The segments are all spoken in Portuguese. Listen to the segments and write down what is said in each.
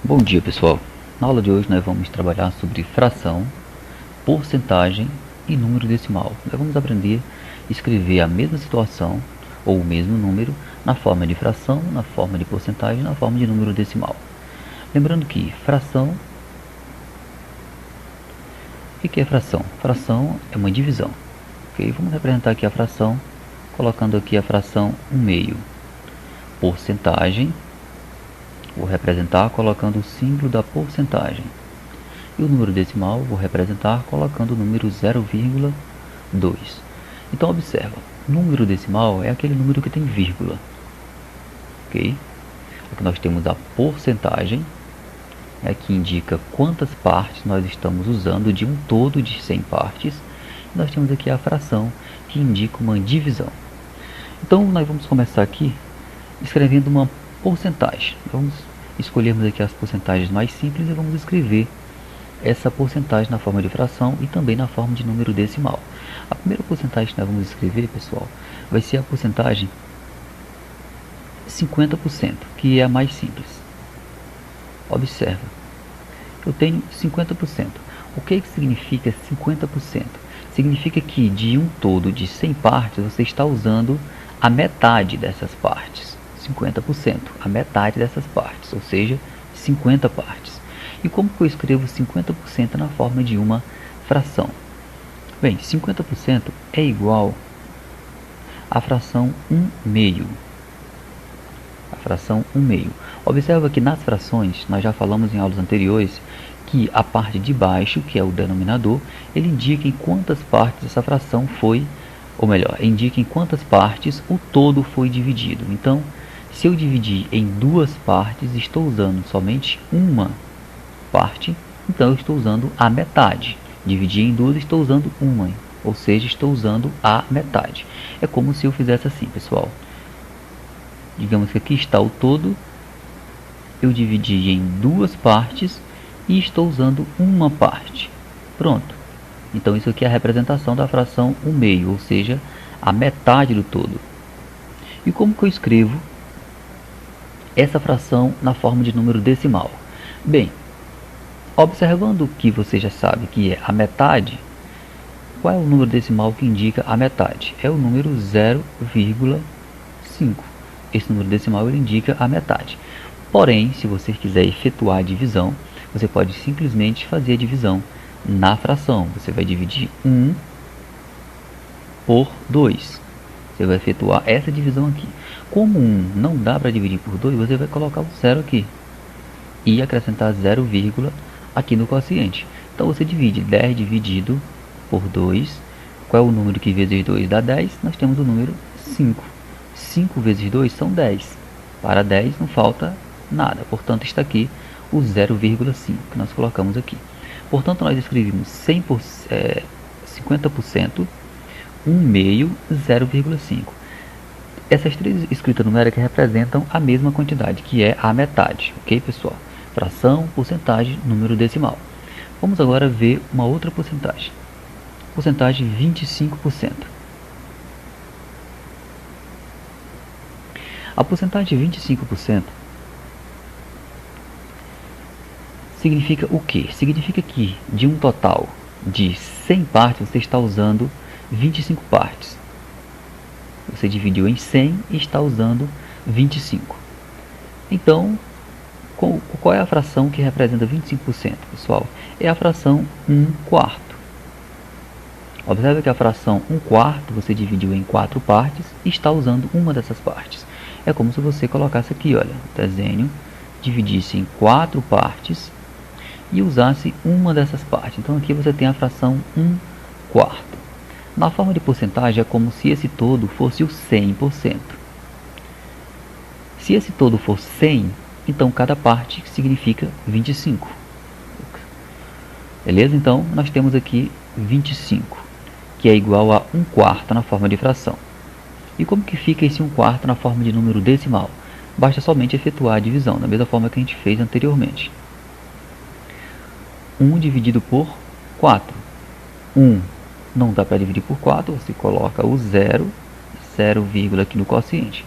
Bom dia, pessoal. Na aula de hoje nós vamos trabalhar sobre fração, porcentagem e número decimal. Nós vamos aprender a escrever a mesma situação ou o mesmo número na forma de fração, na forma de porcentagem e na forma de número decimal. Lembrando que fração... O que é fração? Fração é uma divisão. Okay? Vamos representar aqui a fração, colocando aqui a fração 1/2. Porcentagem, vou representar colocando o símbolo da porcentagem. E o número decimal vou representar colocando o número 0,2. Então observa, número decimal é aquele número que tem vírgula. Ok? Aqui nós temos a porcentagem, que indica quantas partes nós estamos usando de um todo de 100 partes. E nós temos aqui a fração, que indica uma divisão. Então nós vamos começar aqui escrevendo uma porcentagem. Vamos escolhermos aqui as porcentagens mais simples e vamos escrever essa porcentagem na forma de fração e também na forma de número decimal. A primeira porcentagem que nós vamos escrever, pessoal, vai ser a porcentagem 50%, que é a mais simples. Observa, eu tenho 50%. O que significa 50%? Significa que de um todo de 100 partes, você está usando a metade dessas partes. 50%, a metade dessas partes, ou seja, 50 partes. E como que eu escrevo 50% na forma de uma fração? Bem, 50% é igual à fração 1/2. A fração 1/2. Observa que nas frações, nós já falamos em aulas anteriores, que a parte de baixo, que é o denominador, ele indica em quantas partes essa fração foi, ou melhor, indica em quantas partes o todo foi dividido. Então, se eu dividir em duas partes, estou usando somente uma parte, então eu estou usando a metade. Dividir em duas, estou usando uma, ou seja, estou usando a metade. É como se eu fizesse assim, pessoal. Digamos que aqui está o todo, eu dividi em duas partes e estou usando uma parte. Pronto. Então isso aqui é a representação da fração 1/2, ou seja, a metade do todo. E como que eu escrevo essa fração na forma de número decimal? Bem, observando que você já sabe que é a metade, qual é o número decimal que indica a metade? É o número 0,5. Esse número decimal ele indica a metade. Porém, se você quiser efetuar a divisão, você pode simplesmente fazer a divisão na fração. Você vai dividir 1 por 2. Você vai efetuar essa divisão aqui. Como 1 não dá para dividir por 2, você vai colocar o 0 aqui. E acrescentar 0, aqui no quociente. Então você divide 10 dividido por 2. Qual é o número que vezes 2 dá 10? Nós temos o número 5. 5 vezes 2 são 10. Para 10 não falta nada. Portanto, está aqui o 0,5 que nós colocamos aqui. Portanto, nós escrevemos 50%, 1/2, 0,5. Essas três escritas numéricas representam a mesma quantidade, que é a metade. Ok, pessoal? Fração, porcentagem, número decimal. Vamos agora ver uma outra porcentagem. Porcentagem 25%. A porcentagem de 25% significa o quê? Significa que de um total de 100 partes, você está usando 25 partes. Você dividiu em 100 e está usando 25. Então, qual é a fração que representa 25%, pessoal? É a fração 1/4. Observe que a fração 1/4 você dividiu em 4 partes e está usando uma dessas partes. É como se você colocasse aqui, olha, o desenho, dividisse em 4 partes e usasse uma dessas partes. Então aqui você tem a fração 1/4. Na forma de porcentagem é como se esse todo fosse o 100%. Se esse todo for 100, então cada parte significa 25. Beleza? Então nós temos aqui 25, que é igual a 1/4 na forma de fração. E como que fica esse 1/4 na forma de número decimal? Basta somente efetuar a divisão, da mesma forma que a gente fez anteriormente. 1 dividido por 4. 1 não dá para dividir por 4, você coloca o 0, aqui no quociente.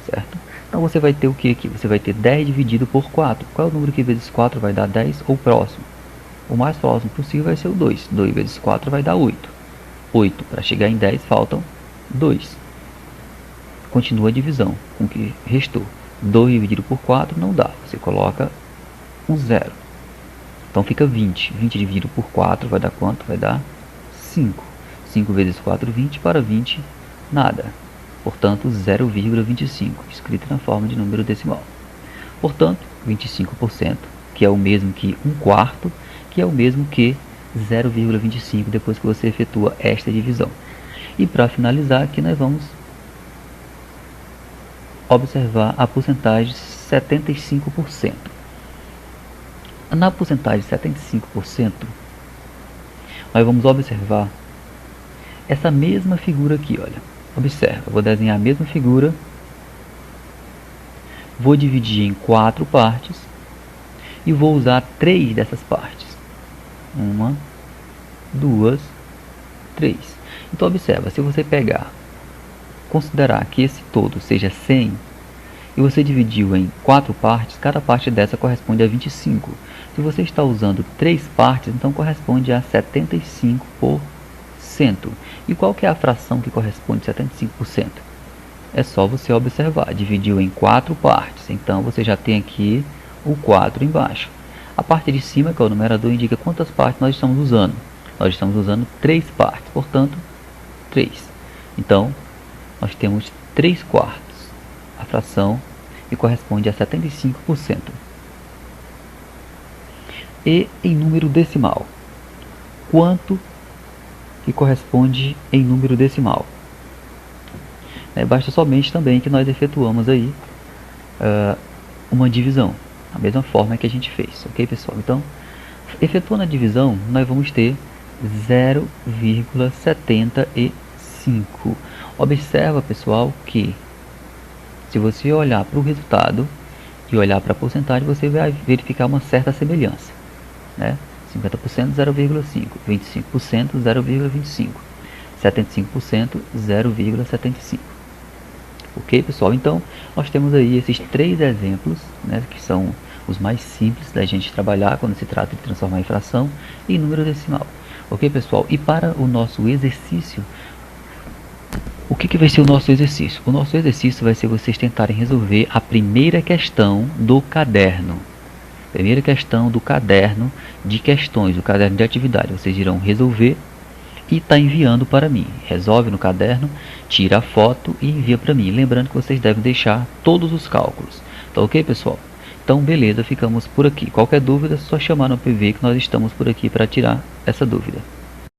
Certo? Então você vai ter o que aqui? Você vai ter 10 dividido por 4. Qual é o número que vezes 4 vai dar 10 ou próximo? O mais próximo possível vai ser o 2. 2 vezes 4 vai dar 8. 8. Para chegar em 10 faltam 2. Continua a divisão com o que restou. 2 dividido por 4 não dá. Você coloca um 0. Então fica 20. 20 dividido por 4 vai dar quanto? Vai dar 5. 5 vezes 4, 20. Para 20, nada. Portanto, 0,25, escrito na forma de número decimal. Portanto, 25%, que é o mesmo que 1/4, que é o mesmo que 0,25 depois que você efetua esta divisão. E para finalizar, aqui nós vamos observar a porcentagem 75%. Na porcentagem 75%, nós vamos observar essa mesma figura aqui, olha. Observa, vou desenhar a mesma figura, vou dividir em 4 partes e vou usar 3 dessas partes. 1, 2, 3. Então observa, se você considerar que esse todo seja 100 e você dividiu em 4 partes, cada parte dessa corresponde a 25. Se você está usando 3 partes, então corresponde a 75%. E qual que é a fração que corresponde a 75%? É só você observar, dividiu em 4 partes, então você já tem aqui o 4 embaixo. A parte de cima, que é o numerador, indica quantas partes nós estamos usando. Nós estamos usando 3 partes, portanto, 3. Então, nós temos 3/4, a fração que corresponde a 75%. E em número decimal, quanto que corresponde em número decimal? Basta somente também que nós efetuamos aí uma divisão, a mesma forma que a gente fez, ok pessoal? Então, efetuando a divisão, nós vamos ter 0,75. Observa pessoal que se você olhar para o resultado e olhar para a porcentagem, você vai verificar uma certa semelhança, né? 50% 0,5, 25% 0,25, 75% 0,75. Ok pessoal? Então nós temos aí esses 3 exemplos, né, que são os mais simples da gente trabalhar quando se trata de transformar em fração em número decimal. Ok pessoal? E para o nosso exercício, o que vai ser o nosso exercício? O nosso exercício vai ser vocês tentarem resolver a primeira questão do caderno. Primeira questão do caderno de questões, do caderno de atividade. Vocês irão resolver e está enviando para mim. Resolve no caderno, tira a foto e envia para mim. Lembrando que vocês devem deixar todos os cálculos. Tá ok, pessoal? Então, beleza, ficamos por aqui. Qualquer dúvida, é só chamar no PV que nós estamos por aqui para tirar essa dúvida.